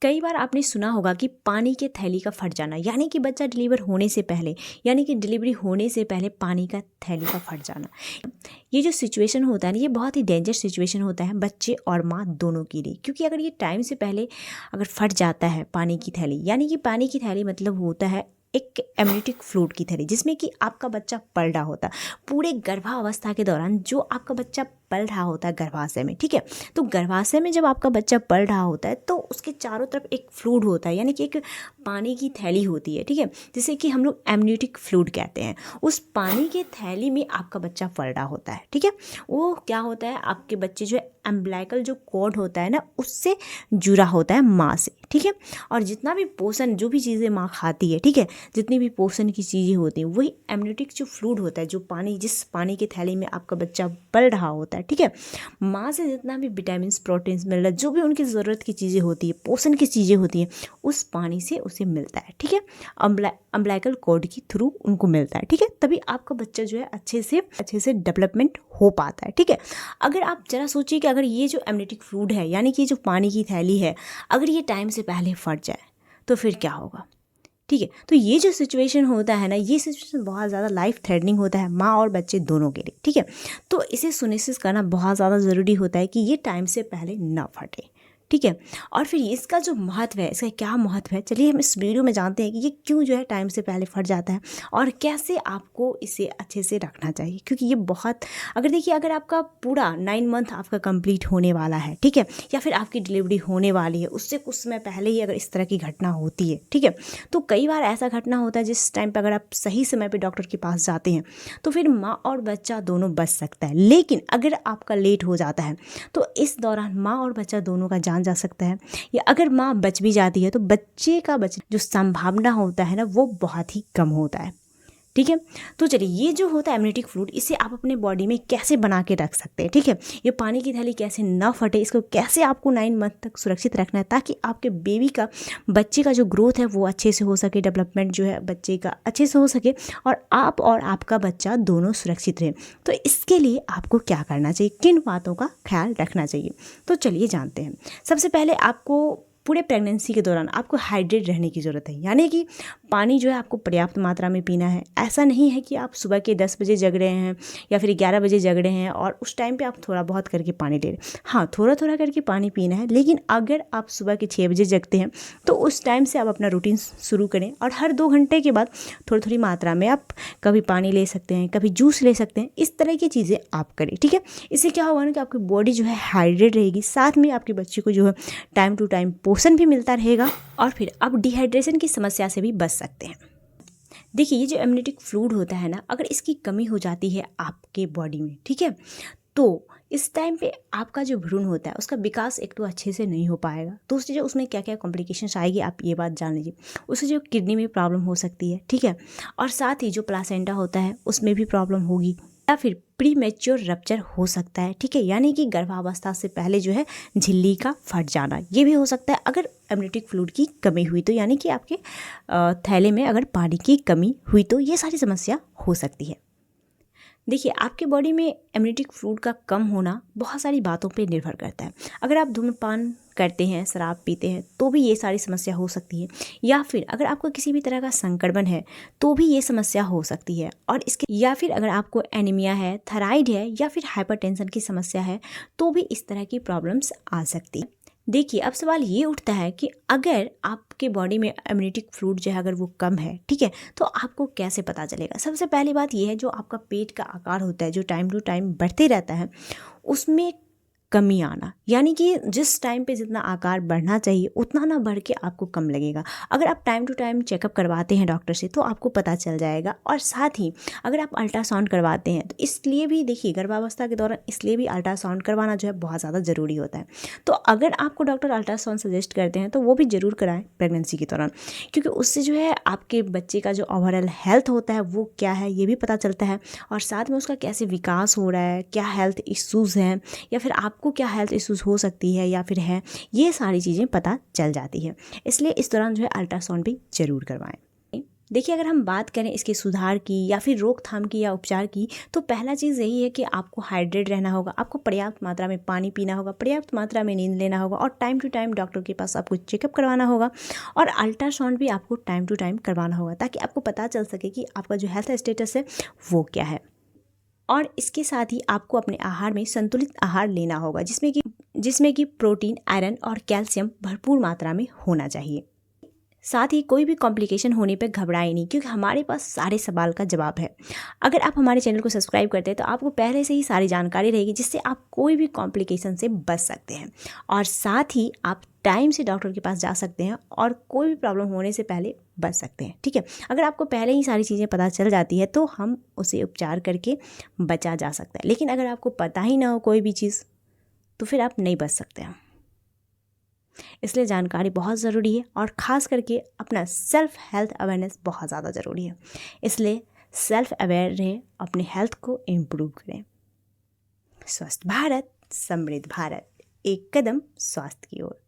कई बार आपने सुना होगा कि पानी के थैली का फट जाना, यानी कि बच्चा डिलीवर होने से पहले, यानी कि डिलीवरी होने से पहले पानी का थैली का फट जाना। ये जो सिचुएशन होता है ना, ये बहुत ही डेंजर सिचुएशन होता है बच्चे और माँ दोनों के लिए। क्योंकि अगर ये टाइम से पहले अगर फट जाता है पानी की थैली, यानी कि पानी की थैली मतलब होता है एक एमनियोटिक फ्लूइड की थैली, जिसमें कि आपका बच्चा पल रहा होता है पूरे गर्भावस्था के दौरान। जो आपका बच्चा पल रहा होता है गर्भाशय में, ठीक है, तो गर्भाशय में जब आपका बच्चा पल रहा होता है तो उसके चारों तरफ एक फ्लूइड होता है, यानी कि एक पानी की थैली होती है, ठीक है, जिसे कि हम लोग एमनियोटिक फ्लूइड कहते हैं। उस पानी के थैली में आपका बच्चा पल रहा होता है, ठीक है। वो क्या होता है, आपके बच्चे जो है अम्बिलिकल जो कॉर्ड होता है ना, उससे जुड़ा होता है माँ से, ठीक है। और जितना भी पोषण, जो भी चीज़ें माँ खाती है, ठीक है, जितनी भी पोषण की चीज़ें होती हैं, वही एमनियोटिक जो फ्लूइड होता है, जो पानी, जिस पानी की थैली में आपका बच्चा पल रहा होता है, ठीक है, माँ से जितना भी विटामिन, प्रोटीन्स मिल रहा है, जो भी उनकी ज़रूरत की चीज़ें होती है, पोषण की चीज़ें होती हैं, उस पानी से उसे मिलता है, ठीक है। अम्बिलिकल कॉर्ड के थ्रू उनको मिलता है, ठीक है। तभी आपका बच्चा जो है अच्छे से डेवलपमेंट हो पाता है, ठीक है। अगर आप जरा सोचिए कि अगर ये जो एमनियोटिक फ्लूइड है, यानी कि जो पानी की थैली है, अगर ये टाइम से पहले फट जाए तो फिर क्या होगा, ठीक है। तो ये जो सिचुएशन होता है ना, ये सिचुएशन बहुत ज़्यादा लाइफ थ्रेटनिंग होता है माँ और बच्चे दोनों के लिए, ठीक है। तो इसे सुनिश्चित करना बहुत ज़्यादा ज़रूरी होता है कि ये टाइम से पहले ना फटे, ठीक है। और फिर इसका जो महत्व है, इसका क्या महत्व है, चलिए हम इस वीडियो में जानते हैं कि ये क्यों जो है टाइम से पहले फट जाता है और कैसे आपको इसे अच्छे से रखना चाहिए। क्योंकि ये बहुत, अगर देखिए, अगर आपका पूरा 9 मंथ आपका कंप्लीट होने वाला है, ठीक है, या फिर आपकी डिलीवरी होने वाली है, उससे कुछ समय पहले ही अगर इस तरह की घटना होती है, ठीक है, तो कई बार ऐसा घटना होता है जिस टाइम पर अगर आप सही समय पर डॉक्टर के पास जाते हैं तो फिर माँ और बच्चा दोनों बच सकता है। लेकिन अगर आपका लेट हो जाता है तो इस दौरान माँ और बच्चा दोनों का जान जा सकता है, या अगर माँ बच भी जाती है तो बच्चे का बचने जो संभावना होता है ना, वो बहुत ही कम होता है, ठीक है। तो चलिए, ये जो होता है एमनियोटिक फ्लूइड, इसे आप अपने बॉडी में कैसे बना के रख सकते हैं, ठीक है। ये पानी की थैली कैसे ना फटे, इसको कैसे आपको 9 मंथ तक सुरक्षित रखना है, ताकि आपके बेबी का, बच्चे का जो ग्रोथ है वो अच्छे से हो सके, डेवलपमेंट जो है बच्चे का अच्छे से हो सके, और आप और आपका बच्चा दोनों सुरक्षित रहे। तो इसके लिए आपको क्या करना चाहिए, किन बातों का ख्याल रखना चाहिए, तो चलिए जानते हैं। सबसे पहले आपको पूरे प्रेगनेंसी के दौरान आपको हाइड्रेट रहने की ज़रूरत है, यानी कि पानी जो है आपको पर्याप्त मात्रा में पीना है। ऐसा नहीं है कि आप सुबह के 10 बजे जग रहे हैं या फिर 11 बजे जग रहे हैं और उस टाइम पे आप थोड़ा बहुत करके पानी ले रहे हैं। हाँ, थोड़ा थोड़ा करके पानी पीना है, लेकिन अगर आप सुबह के 6 बजे जगते हैं तो उस टाइम से आप अपना रूटीन शुरू करें, और हर 2 घंटे के बाद थोड़ी थोड़ी मात्रा में आप कभी पानी ले सकते हैं, कभी जूस ले सकते हैं, इस तरह की चीज़ें आप करें, ठीक है। इससे क्या होगा ना कि आपकी बॉडी जो है हाइड्रेट रहेगी, साथ में आपके बच्चे को जो है टाइम टू टाइम पोषण भी मिलता रहेगा, और फिर आप डिहाइड्रेशन की समस्या से भी बच सकते हैं। देखिए, ये जो एमनियोटिक फ्लूइड होता है ना, अगर इसकी कमी हो जाती है आपके बॉडी में, ठीक है, तो इस टाइम पे आपका जो भ्रूण होता है उसका विकास एक तो अच्छे से नहीं हो पाएगा। दूसरी जो उसमें क्या क्या कॉम्प्लिकेशंस आएगी आप ये बात जान लीजिए। उससे जो किडनी में प्रॉब्लम हो सकती है, ठीक है, और साथ ही जो प्लासेंटा होता है उसमें भी प्रॉब्लम होगी, या फिर प्री मैच्योर रप्चर हो सकता है, ठीक है, यानी कि गर्भावस्था से पहले जो है झिल्ली का फट जाना, ये भी हो सकता है अगर एमनियोटिक फ्लूइड की कमी हुई तो, यानी कि आपके थैले में अगर पानी की कमी हुई तो ये सारी समस्या हो सकती है। देखिए, आपके बॉडी में एमनियोटिक फ्लूइड का कम होना बहुत सारी बातों पे निर्भर करता है। अगर आप धूम्रपान करते हैं, शराब पीते हैं, तो भी ये सारी समस्या हो सकती है, या फिर अगर आपको किसी भी तरह का संक्रमण है तो भी ये समस्या हो सकती है, और इसके या फिर अगर आपको एनीमिया है, थायराइड है, या फिर हाइपरटेंशन की समस्या है तो भी इस तरह की प्रॉब्लम्स आ सकती है। देखिए, अब सवाल ये उठता है कि अगर आपके बॉडी में एमनियोटिक फ्लूइड जो है अगर वो कम है, ठीक है, तो आपको कैसे पता चलेगा। सबसे पहली बात ये है, जो आपका पेट का आकार होता है जो टाइम टू टाइम बढ़ते रहता है, उसमें कमी आना, यानी कि जिस टाइम पे जितना आकार बढ़ना चाहिए उतना ना बढ़ के आपको कम लगेगा। अगर आप टाइम टू टाइम चेकअप करवाते हैं डॉक्टर से तो आपको पता चल जाएगा। और साथ ही अगर आप अल्ट्रासाउंड करवाते हैं तो इसलिए भी देखिए, गर्भावस्था के दौरान इसलिए भी अल्ट्रासाउंड करवाना जो है बहुत ज़्यादा ज़रूरी होता है। तो अगर आपको डॉक्टर अल्ट्रासाउंड सजेस्ट करते हैं तो वो भी ज़रूर कराएं प्रेगनेंसी के दौरान, क्योंकि उससे जो है आपके बच्चे का जो ओवरऑल हेल्थ होता है वो क्या है ये भी पता चलता है, और साथ में उसका कैसे विकास हो रहा है, क्या हेल्थ इश्यूज़ हैं, या फिर आपको क्या हेल्थ इश्यूज़ हो सकती है या फिर है, ये सारी चीज़ें पता चल जाती है। इसलिए इस दौरान जो है अल्ट्रासाउंड भी ज़रूर करवाएं। देखिए, अगर हम बात करें इसके सुधार की या फिर रोकथाम की या उपचार की, तो पहला चीज़ यही है कि आपको हाइड्रेट रहना होगा, आपको पर्याप्त मात्रा में पानी पीना होगा, पर्याप्त मात्रा में नींद लेना होगा और टाइम टू टाइम डॉक्टर के पास आपको चेकअप करवाना होगा और अल्ट्रासाउंड भी आपको टाइम टू टाइम करवाना होगा, ताकि आपको पता चल सके कि आपका जो हेल्थ स्टेटस है वो क्या है। और इसके साथ ही आपको अपने आहार में संतुलित आहार लेना होगा, जिसमें कि प्रोटीन, आयरन और कैल्शियम भरपूर मात्रा में होना चाहिए। साथ ही कोई भी कॉम्प्लिकेशन होने पर घबराए नहीं, क्योंकि हमारे पास सारे सवाल का जवाब है। अगर आप हमारे चैनल को सब्सक्राइब करते हैं तो आपको पहले से ही सारी जानकारी रहेगी, जिससे आप कोई भी कॉम्प्लिकेशन से बच सकते हैं। और साथ ही आप टाइम से डॉक्टर के पास जा सकते हैं और कोई भी प्रॉब्लम होने से पहले बच सकते हैं। ठीक है, अगर आपको पहले ही सारी चीज़ें पता चल जाती है तो हम उसे उपचार करके बचा जा सकता है। लेकिन अगर आपको पता ही ना हो कोई भी चीज़, तो फिर आप नहीं बच सकते हैं। इसलिए जानकारी बहुत ज़रूरी है और ख़ास करके अपना सेल्फ हेल्थ अवेयरनेस बहुत ज़्यादा ज़रूरी है। इसलिए सेल्फ अवेयर रहें, अपने हेल्थ को इम्प्रूव करें। स्वस्थ भारत, समृद्ध भारत, एक कदम स्वास्थ्य की ओर।